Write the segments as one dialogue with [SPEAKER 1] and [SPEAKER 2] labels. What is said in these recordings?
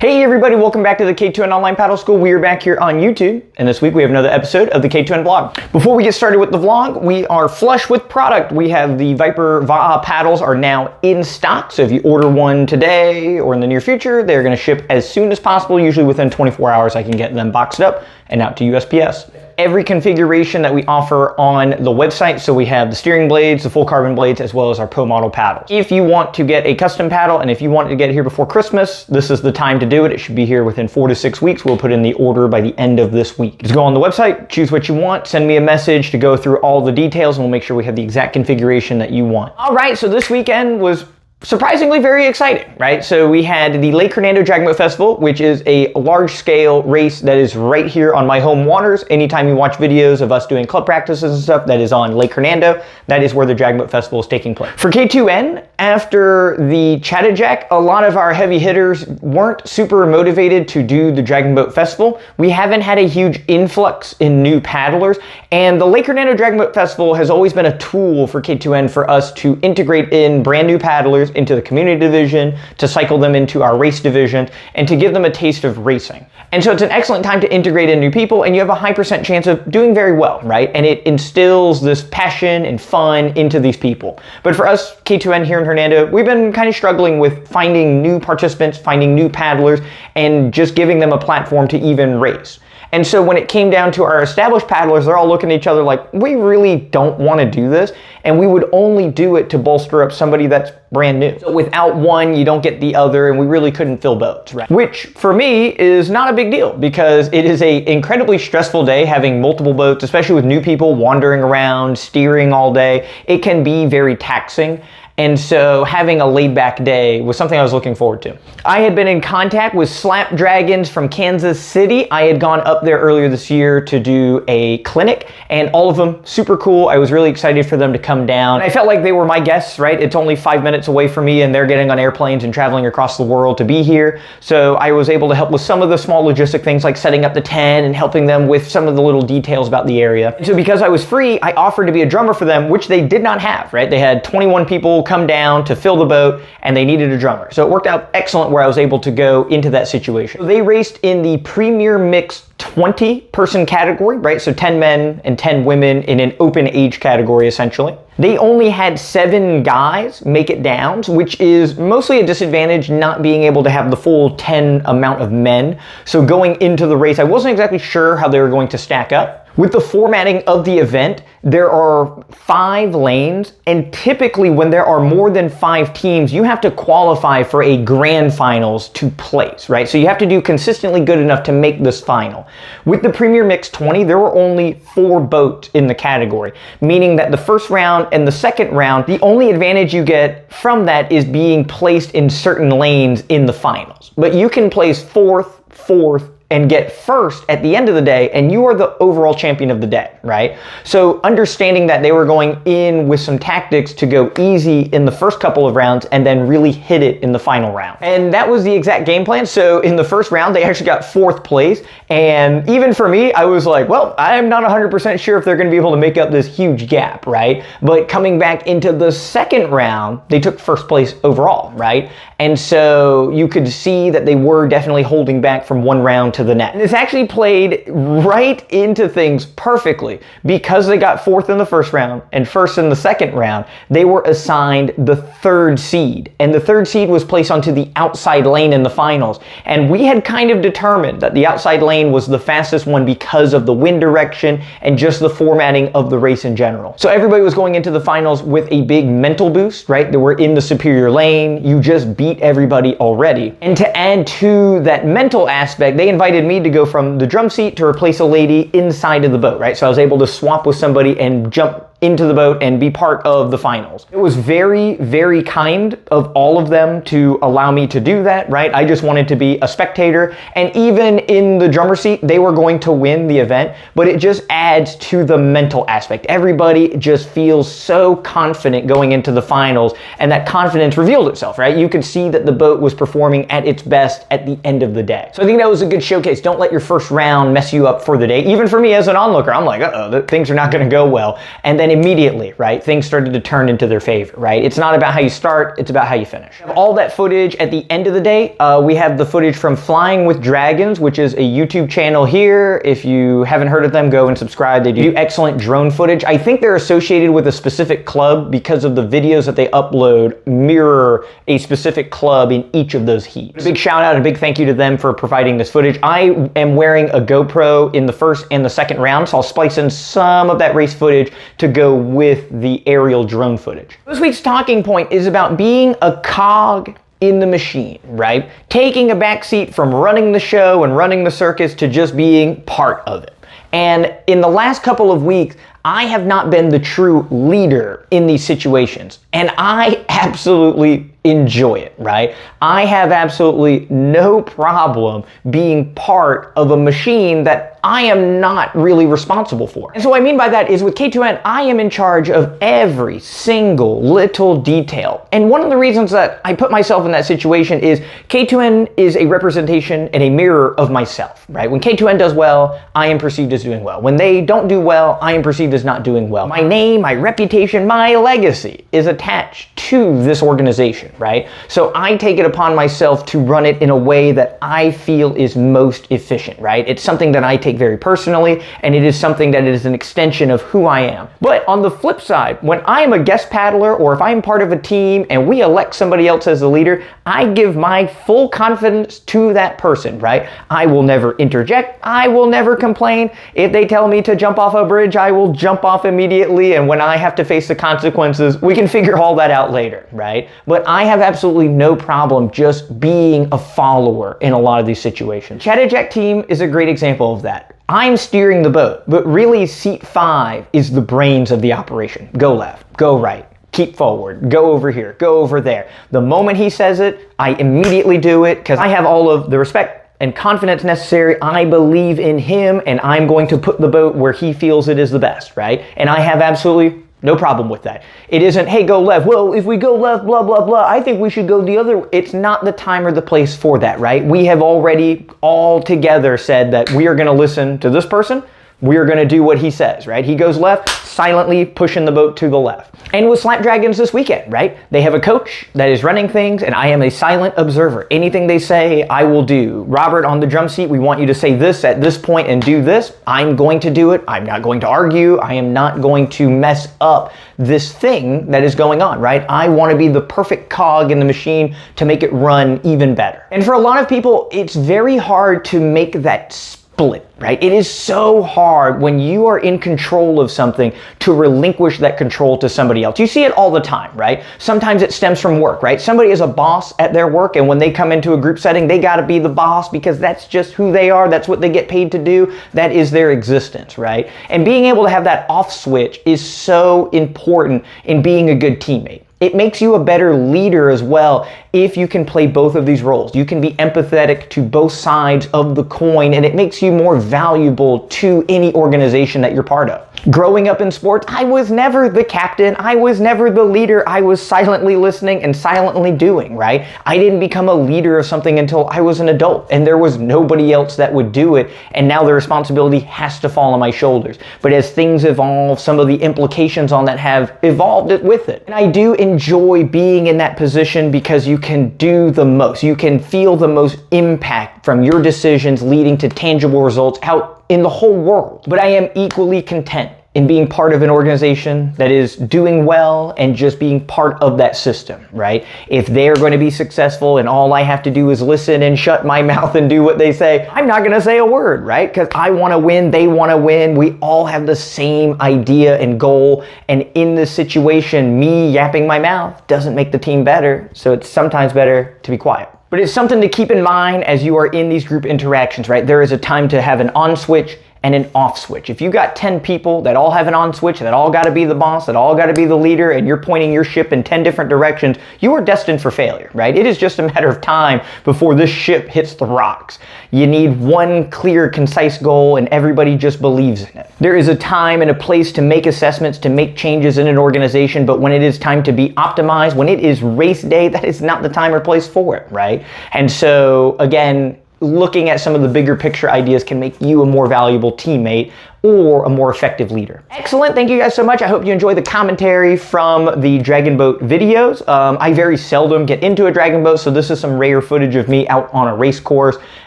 [SPEAKER 1] Hey everybody, welcome back to the K2N Online Paddle School. We are back here on YouTube, and this week we have another episode of the K2N vlog. Before we get started with the vlog, we are flush with product. We have the Viper Va'a paddles are now in stock, so if you order one today or in the near future, they're gonna ship as soon as possible. Usually within 24 hours I can get them boxed up and out to USPS. Every configuration that we offer on the website, so we have the steering blades, the full carbon blades, as well as our Pro model paddles. If you want to get a custom paddle, and if you want to get it here before Christmas, this is the time to do it. It should be here within 4 to 6 weeks. We'll put in the order by the end of this week. Just go on the website, choose what you want, send me a message to go through all the details, and we'll make sure we have the exact configuration that you want. All right, so this weekend was surprisingly very exciting, right? So we had the Lake Hernando Dragon Boat Festival, which is a large-scale race that is right here on my home waters. Anytime you watch videos of us doing club practices and stuff, that is on Lake Hernando. That is where the Dragon Boat Festival is taking place. For K2N, after the Chattajack, a lot of our heavy hitters weren't super motivated to do the Dragon Boat Festival. We haven't had a huge influx in new paddlers, and the Lake Hernando Dragon Boat Festival has always been a tool for K2N for us to integrate in brand new paddlers into the community division, to cycle them into our race division, and to give them a taste of racing. And so it's an excellent time to integrate in new people, and you have a high % chance of doing very well, right? And it instills this passion and fun into these people. But for us, K2N here in Hernando, we've been kind of struggling with finding new participants, finding new paddlers, and just giving them a platform to even race. And so when it came down to our established paddlers, they're all looking at each other like, we really don't want to do this, and we would only do it to bolster up somebody that's brand new. So without one, you don't get the other, and we really couldn't fill boats, right? Which for me is not a big deal, because it is an incredibly stressful day having multiple boats, especially with new people wandering around, steering all day. It can be very taxing. And so having a laid-back day was something I was looking forward to. I had been in contact with Slapdragons from Kansas City. I had gone up there earlier this year to do a clinic, and all of them super cool. I was really excited for them to come down. I felt like they were my guests, right? It's only 5 minutes away from me, and they're getting on airplanes and traveling across the world to be here. So I was able to help with some of the small logistic things like setting up the tent and helping them with some of the little details about the area. And so because I was free, I offered to be a drummer for them, which they did not have, right? They had 21 people come down to fill the boat, and they needed a drummer. So it worked out excellent where I was able to go into that situation. So they raced in the Premier Mixed 20-person category, right? So 10 men and 10 women in an open age category, essentially. They only had 7 guys make it down, which is mostly a disadvantage not being able to have the full 10 amount of men. So going into the race, I wasn't exactly sure how they were going to stack up. With the formatting of the event, there are 5 lanes, and typically when there are more than 5 teams, you have to qualify for a grand finals to place, right? So you have to do consistently good enough to make this final. With the Premier Mix 20, there were only 4 boats in the category, meaning that the first round and the second round, the only advantage you get from that is being placed in certain lanes in the finals. But you can place 4th, and get first at the end of the day, and you are the overall champion of the day, right? So understanding that they were going in with some tactics to go easy in the first couple of rounds and then really hit it in the final round. And that was the exact game plan. So in the first round, they actually got 4th place. And even for me, I was like, well, I'm not 100% sure if they're gonna be able to make up this huge gap, right? But coming back into the second round, they took 1st place overall, right? And so you could see that they were definitely holding back from one round to the next. And this actually played right into things perfectly. Because they got 4th in the first round and 1st in the second round, they were assigned the 3rd seed. And the 3rd seed was placed onto the outside lane in the finals. And we had kind of determined that the outside lane was the fastest one because of the wind direction and just the formatting of the race in general. So everybody was going into the finals with a big mental boost, right? They were in the superior lane. You just beat everybody already. And to add to that mental aspect, they invited me to go from the drum seat to replace a lady inside of the boat, right? So I was able to swap with somebody and jump into the boat and be part of the finals. It was very, very kind of all of them to allow me to do that, right? I just wanted to be a spectator, and even in the drummer seat, they were going to win the event, but it just adds to the mental aspect. Everybody just feels so confident going into the finals, and that confidence revealed itself, right? You could see that the boat was performing at its best at the end of the day. So I think that was a good showcase. Don't let your first round mess you up for the day. Even for me as an onlooker, I'm like, things are not gonna go well. And then then immediately, right, things started to turn into their favor, right? It's not about how you start, it's about how you finish. All that footage at the end of the day, we have the footage from Flying with Dragons, which is a YouTube channel here. If you haven't heard of them, go and subscribe. They do excellent drone footage. I think they're associated with a specific club because of the videos that they upload mirror a specific club in each of those heats. Big shout out and big thank you to them for providing this footage. I am wearing a GoPro in the first and the second round, so I'll splice in some of that race footage to go with the aerial drone footage. This week's talking point is about being a cog in the machine, right? Taking a backseat from running the show and running the circus to just being part of it. And in the last couple of weeks, I have not been the true leader in these situations, and I absolutely enjoy it, right? I have absolutely no problem being part of a machine that I am not really responsible for. And so what I mean by that is with K2N, I am in charge of every single little detail. And one of the reasons that I put myself in that situation is K2N is a representation and a mirror of myself, right? When K2N does well, I am perceived as doing well. When they don't do well, I am perceived as not doing well. My name, my reputation, my legacy is attached to this organization, right? So I take it upon myself to run it in a way that I feel is most efficient, right? It's something that I take very personally, and it is something that is an extension of who I am. But on the flip side, when I am a guest paddler, or if I'm part of a team and we elect somebody else as the leader, I give my full confidence to that person, right? I will never interject. I will never complain. If they tell me to jump off a bridge, I will jump off immediately, and when I have to face the consequences, we can figure all that out later, right? But I have absolutely no problem just being a follower in a lot of these situations. Chatterjack team is a great example of that. I'm steering the boat, but really seat 5 is the brains of the operation. Go left, go right, keep forward, go over here, go over there. The moment he says it, I immediately do it because I have all of the respect and confidence necessary. I believe in him, and I'm going to put the boat where he feels it is the best, right? And I have absolutely no problem with that. It isn't, hey, go left. Well, if we go left, blah, blah, blah, I think we should go the other. It's not the time or the place for that, right? We have already all together said that we are going to listen to this person. We are going to do what he says, right? He goes left, silently pushing the boat to the left. And with Slapdragons this weekend, right? They have a coach that is running things, and I am a silent observer. Anything they say, I will do. Robert, on the drum seat, we want you to say this at this point and do this. I'm going to do it. I'm not going to argue. I am not going to mess up this thing that is going on, right? I want to be the perfect cog in the machine to make it run even better. And for a lot of people, it's very hard to make that split, right? It is so hard when you are in control of something to relinquish that control to somebody else. You see it all the time, right? Sometimes it stems from work, right? Somebody is a boss at their work, and when they come into a group setting, they got to be the boss because that's just who they are. That's what they get paid to do. That is their existence, right? And being able to have that off switch is so important in being a good teammate. It makes you a better leader as well if you can play both of these roles. You can be empathetic to both sides of the coin, and it makes you more valuable to any organization that you're part of. Growing up in sports, I was never the captain. I was never the leader. I was silently listening and silently doing, right? I didn't become a leader of something until I was an adult, and there was nobody else that would do it, and now the responsibility has to fall on my shoulders. But as things evolve, some of the implications on that have evolved with it. And I do enjoy being in that position because you can do the most. You can feel the most impact from your decisions leading to tangible results out in the whole world. But I am equally content in being part of an organization that is doing well and just being part of that system, right? If they're going to be successful and all I have to do is listen and shut my mouth and do what they say, I'm not going to say a word, right? Because I want to win, they want to win. We all have the same idea and goal. And in this situation, me yapping my mouth doesn't make the team better. So it's sometimes better to be quiet. But it's something to keep in mind as you are in these group interactions, right? There is a time to have an on switch and an off switch. If you got 10 people that all have an on switch, that all got to be the boss, that all got to be the leader, and you're pointing your ship in 10 different directions, you are destined for failure, right? It is just a matter of time before this ship hits the rocks. You need one clear, concise goal, and everybody just believes in it. There is a time and a place to make assessments, to make changes in an organization, but when it is time to be optimized, when it is race day, that is not the time or place for it, right? And so, again, looking at some of the bigger picture ideas can make you a more valuable teammate or a more effective leader. Excellent, thank you guys so much. I hope you enjoy the commentary from the Dragon Boat videos. I very seldom get into a Dragon Boat, so this is some rare footage of me out on a race course.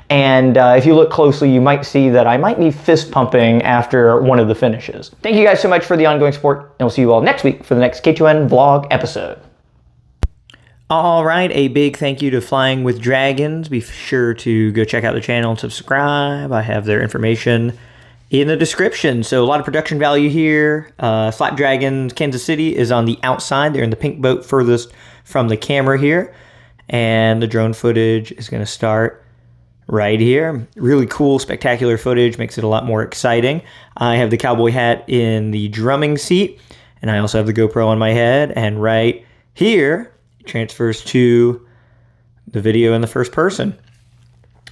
[SPEAKER 1] And if you look closely, you might see that I might be fist pumping after one of the finishes. Thank you guys so much for the ongoing support, and we'll see you all next week for the next K2N vlog episode. All right, a big thank you to Flying with Dragons. Be sure to go check out the channel and subscribe. I have their information in the description. So a lot of production value here. Slap Dragons Kansas City is on the outside. They're in the pink boat furthest from the camera here. And the drone footage is going to start right here. Really cool, spectacular footage. Makes it a lot more exciting. I have the cowboy hat in the drumming seat. And I also have the GoPro on my head. And right here, transfers to the video in the first person.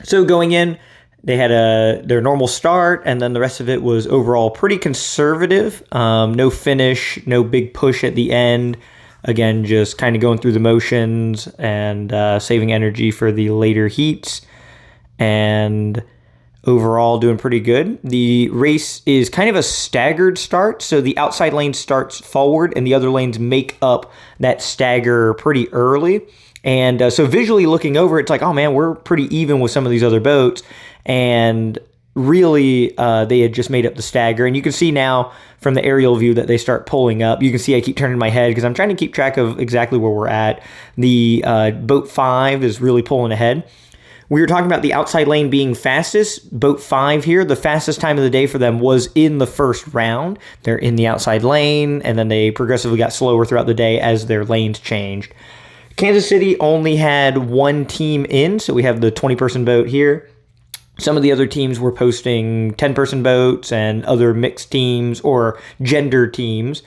[SPEAKER 1] So going in, they had their normal start, and then the rest of it was overall pretty conservative. No finish, no big push at the end. Again, just kind of going through the motions and saving energy for the later heats. And overall doing pretty good. The race is kind of a staggered start, so the outside lane starts forward and the other lanes make up that stagger pretty early. And so visually looking over, it's like, oh man, we're pretty even with some of these other boats. And really, they had just made up the stagger. And you can see now from the aerial view that they start pulling up. You can see I keep turning my head because I'm trying to keep track of exactly where we're at. The boat 5 is really pulling ahead. We were talking about the outside lane being fastest. Boat 5 here, the fastest time of the day for them was in the first round. They're in the outside lane, and then they progressively got slower throughout the day as their lanes changed. Kansas City only had one team in, so we have the 20-person boat here. Some of the other teams were posting 10-person boats and other mixed teams or gender teams,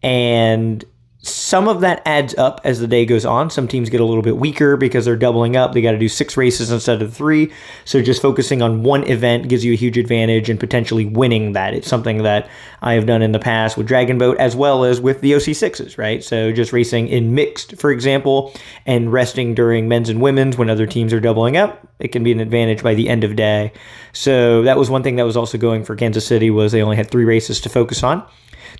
[SPEAKER 1] and some of that adds up as the day goes on. Some teams get a little bit weaker because they're doubling up. They got to do 6 races instead of 3. So just focusing on one event gives you a huge advantage and potentially winning that. It's something that I have done in the past with Dragon Boat as well as with the OC6s, right? So just racing in mixed, for example, and resting during men's and women's when other teams are doubling up, it can be an advantage by the end of day. So that was one thing that was also going for Kansas City, was they only had 3 races to focus on.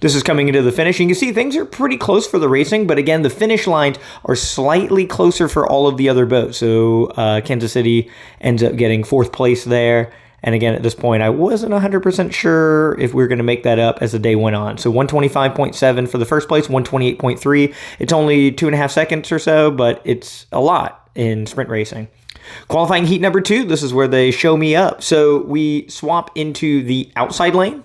[SPEAKER 1] This is coming into the finish. You can see things are pretty close for the racing, but again, the finish lines are slightly closer for all of the other boats. So Kansas City ends up getting 4th place there. And again, at this point, I wasn't 100% sure if we were going to make that up as the day went on. So 125.7 for the first place, 128.3. It's only 2.5 seconds or so, but it's a lot in sprint racing. Qualifying heat number 2, this is where they show me up. So we swap into the outside lane.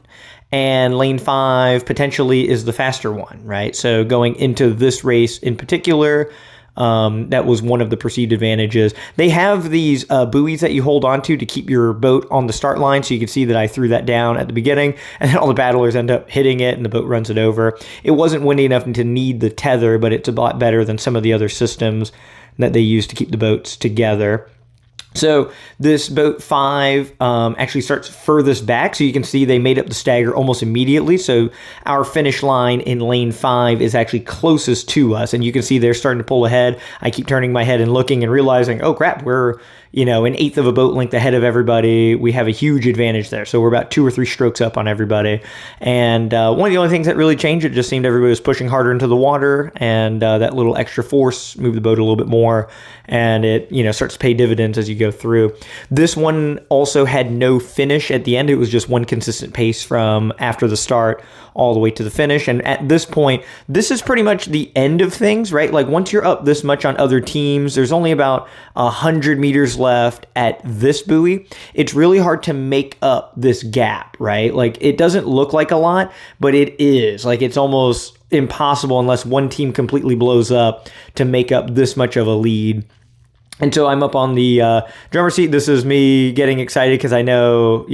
[SPEAKER 1] And lane 5 potentially is the faster one, right? So going into this race in particular, that was one of the perceived advantages. They have these buoys that you hold onto to keep your boat on the start line. So you can see that I threw that down at the beginning, and then all the battlers end up hitting it and the boat runs it over. It wasn't windy enough to need the tether, but it's a lot better than some of the other systems that they use to keep the boats together. So this boat 5 actually starts furthest back, so you can see they made up the stagger almost immediately. So our finish line in lane 5 is actually closest to us, and you can see they're starting to pull ahead. I keep turning my head and looking and realizing, oh crap, we're an 1/8 of a boat length ahead of everybody. We have a huge advantage there. So we're about 2 or 3 strokes up on everybody. And one of the only things that really changed, it just seemed everybody was pushing harder into the water, and that little extra force moved the boat a little bit more, and it starts to pay dividends as you go through. This one also had no finish at the end. It was just one consistent pace from after the start all the way to the finish. And at this point, this is pretty much the end of things, right? Like once you're up this much on other teams, there's only about 100 meters left at this buoy. It's really hard to make up this gap, right? Like it doesn't look like a lot, but it is. Like it's almost impossible unless one team completely blows up to make up this much of a lead. And so I'm up on the drummer seat. This is me getting excited because I know,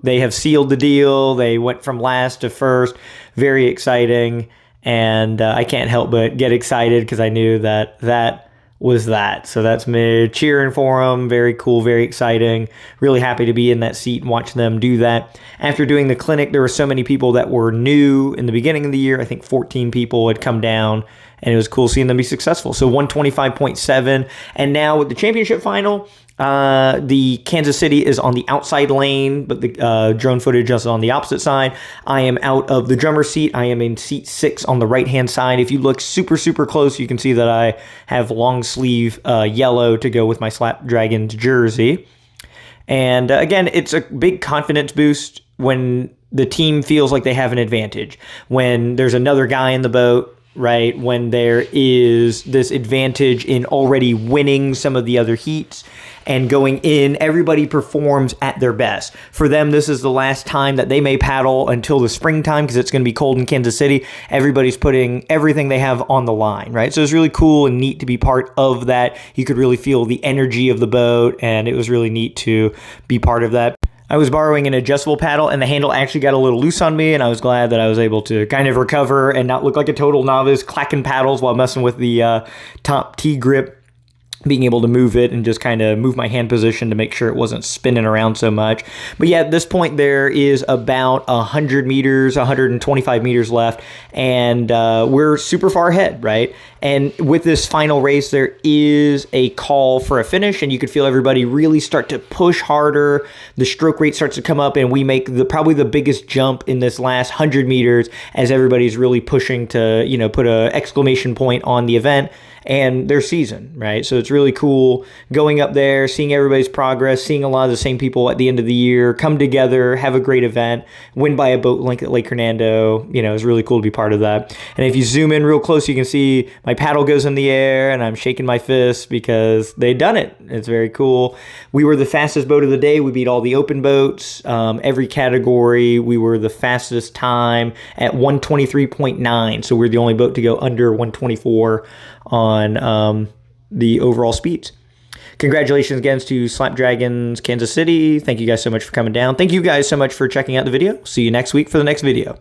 [SPEAKER 1] they have sealed the deal. They went from last to first. Very exciting. And I can't help but get excited because I knew that was that. So that's me cheering for them. Very cool, very exciting. Really happy to be in that seat and watch them do that. After doing the clinic, there were so many people that were new in the beginning of the year. I think 14 people had come down, and it was cool seeing them be successful. So 125.7. And now with the championship final, The Kansas City is on the outside lane, but the drone footage is on the opposite side. I am out of the drummer's seat. I am in seat 6 on the right-hand side. If you look super, super close, you can see that I have long sleeve yellow to go with my Slapdragons jersey. And again, it's a big confidence boost when the team feels like they have an advantage. When there's another guy in the boat, right? When there is this advantage in already winning some of the other heats and going in, everybody performs at their best. For them, this is the last time that they may paddle until the springtime because it's going to be cold in Kansas City. Everybody's putting everything they have on the line, right? So it's really cool and neat to be part of that. You could really feel the energy of the boat, and it was really neat to be part of that. I was borrowing an adjustable paddle, and the handle actually got a little loose on me, and I was glad that I was able to kind of recover and not look like a total novice clacking paddles while messing with the top T grip, being able to move it and just kind of move my hand position to make sure it wasn't spinning around so much. But yeah, at this point, there is about 100 meters, 125 meters left, and we're super far ahead, right? And with this final race, there is a call for a finish, and you could feel everybody really start to push harder. The stroke rate starts to come up, and we make probably the biggest jump in this last 100 meters as everybody's really pushing to, you know, put an exclamation point on the event and their season, right? So it's really cool going up there, seeing everybody's progress, seeing a lot of the same people at the end of the year come together, have a great event, win by a boat length at Lake Hernando. You know, it's really cool to be part of that. And if you zoom in real close, you can see my paddle goes in the air and I'm shaking my fist because they've done it. It's very cool. We were the fastest boat of the day. We beat all the open boats. Every category, we were the fastest time at 123.9. So we're the only boat to go under 124 on the overall speeds. Congratulations again to Slapdragons Kansas City. Thank you guys so much for coming down. Thank you guys so much for checking out the video. See you next week for the next video.